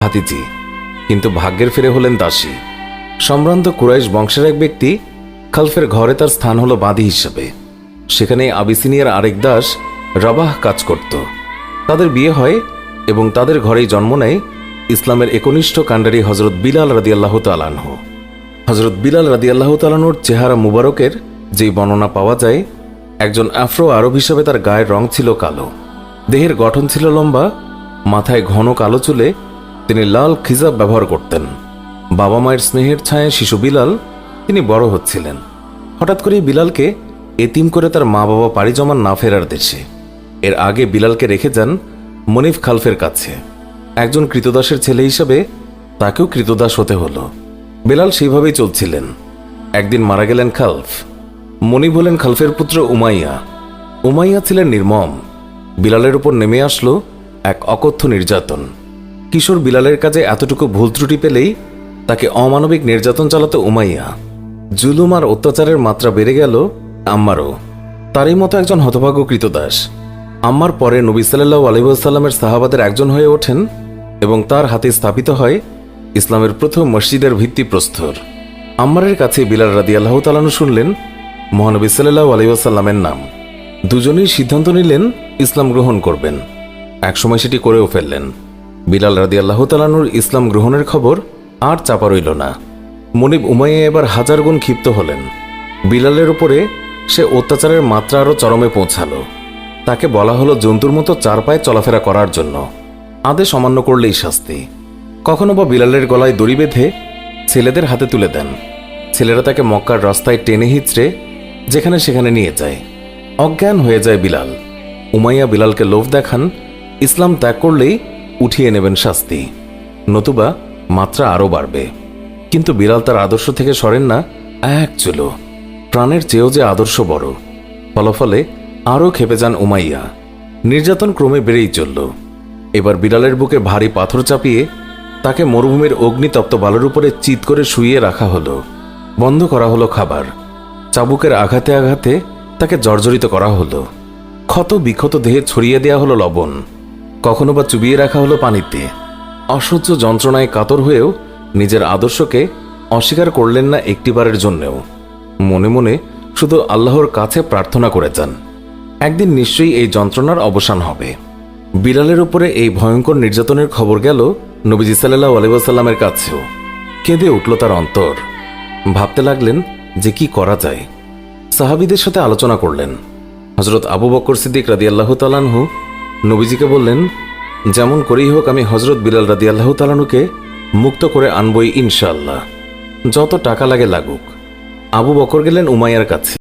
ভাতিজি, কিন্তু ভাগ্যের ফেরে হলেন দাসী। সম্ভ্রান্ত কুরাইশ বংশের এক ব্যক্তি খালফের ঘরে তার স্থান হলো বাদী হিসেবে। সেখানে আবিসিনিয়ার আরেক দাস রাবাহ কাজ করত। তাদের বিয়ে হয় এবং তাদের ঘরেই জন্ম নেয় ইসলামের একনিষ্ঠ কাণ্ডারি হজরত বিলাল রাদিয়াল্লাহু তাআলা আনহু। হজরত বিলাল রাদিয়াল্লাহু তাআলা আনহুর চেহারা মুবারকের যেই বর্ণনা পাওয়া যায়, একজন আফ্রো আরব হিসাবে তার গায়ের রং ছিল কালো, দেহের গঠন ছিল লম্বা, মাথায় ঘন কালো চুলে তিনি লাল খিজাব ব্যবহার করতেন। বাবা মায়ের স্নেহের ছায়ায় শিশু বিলাল তিনি বড় হচ্ছিলেন। হঠাৎ করে বিলালকে এতিম করে তার মা বাবা পাড়ি জমান না ফেরার দেশে। এর আগে বিলালকে রেখে যান মনিফ খালফের কাছে। একজন কৃতদাসের ছেলে হিসাবে তাকেও কৃতদাস হতে হলো। বিলাল সেইভাবেই চলছিলেন। একদিন মারা গেলেন খালফ। মনিফ হলেন খালফের পুত্র উমাইয়া। উমাইয়া ছিলেন নির্মম। বিলালের উপর নেমে আসলো এক অকথ্য নির্যাতন। কিশোর বিলালের কাজে এতটুকু ভুল ত্রুটি পেলেই তাকে অমানবিক নির্যাতন চালাতো উমাইয়া। জুলুম আর অত্যাচারের মাত্রা বেড়ে গেল আম্মারও। তারই মতো একজন হতভাগ্য কৃতদাস আম্মার পরে নবী সাল্লাল্লাহু আলাইহি ওয়াসাল্লামের সাহাবাদের একজন হয়ে ওঠেন এবং তার হাতে স্থাপিত হয় ইসলামের প্রথম মসজিদের ভিত্তিপ্রস্তর। আম্মারের কাছে বিলাল রাদিয়াল্লাহু তাআলা আনহু শুনলেন মহানবী সাল্লাল্লাহু আলাইহি ওয়াসাল্লামের নাম। দুজনেই সিদ্ধান্ত নিলেন ইসলাম গ্রহণ করবেন। একসময় সেটি করেও ফেললেন। বিলাল রাদিয়াল্লাহু তাআলা আনহুর ইসলাম গ্রহণের খবর আর চাপা রইল না। মনিব উমাইয়া এবার হাজার গুণ ক্ষিপ্ত হলেন। বিলালের উপরে সে অত্যাচারের মাত্রা আরও চরমে পৌঁছালো। তাকে বলা হলো জন্তুর মতো চার পায়ে চলাফেরা করার জন্য। আদেশ অমান্য করলেই শাস্তি। কখনো বা বিলালের গলায় দড়ি বেঁধে ছেলেদের হাতে তুলে দেন। ছেলেরা তাকে মক্কার রাস্তায় টেনে হিচড়ে যেখানে সেখানে নিয়ে যায়। অজ্ঞান হয়ে যায় বিলাল। উমাইয়া বিলালকে লোভ দেখান ইসলাম ত্যাগ করলেই উঠিয়ে নেবেন শাস্তি, নতুবা মাত্রা আরও বাড়বে। কিন্তু বিলাল তার আদর্শ থেকে সরেন না এক চুলো। প্রাণের চেয়েও যে আদর্শ বড়। ফলাফলে আরও খেপে যান উমাইয়া। নির্যাতন ক্রমে বেড়েই চলল। এবার বিলালের বুকে ভারী পাথর চাপিয়ে তাকে মরুভূমির অগ্নিতপ্ত বালুর উপরে চিৎ করে শুইয়ে রাখা হলো। বন্ধ করা হলো খাবার। চাবুকের আঘাতে আঘাতে তাকে জর্জরিত করা হলো। ক্ষত বিক্ষত দেহে ছড়িয়ে দেওয়া হলো লবণ। কখনো বা চুবিয়ে রাখা হলো পানিতে। অসহ্য যন্ত্রণায় কাতর হয়েও নিজের আদর্শকে অস্বীকার করলেন না একটিবারের জন্যেও। মনে মনে শুধু আল্লাহর কাছে প্রার্থনা করে যান, একদিন নিশ্চয়ই এই যন্ত্রণার অবসান হবে। বিলালের উপরে এই ভয়ঙ্কর নির্যাতনের খবর গেল নবীজি সাল্লাল্লাহু আলাইহি ওয়াসাল্লামের কাছেও। কেঁদে উঠল তার অন্তর। ভাবতে লাগলেন যে কি করা যায়। সাহাবীদের সাথে আলোচনা করলেন। হজরত আবু বকর সিদ্দিক রাদিয়াল্লাহু তাআলা আনহু নবীজিকে বললেন, যেমন করেই হোক আমি হজরত বিলাল রাদিয়াল্লাহু তাআলা আনহুকে মুক্ত করে আনবই ইনশাআল্লাহ, যত টাকা লাগে লাগুক। আবু বকর গেলেন উমাইয়ার কাছে।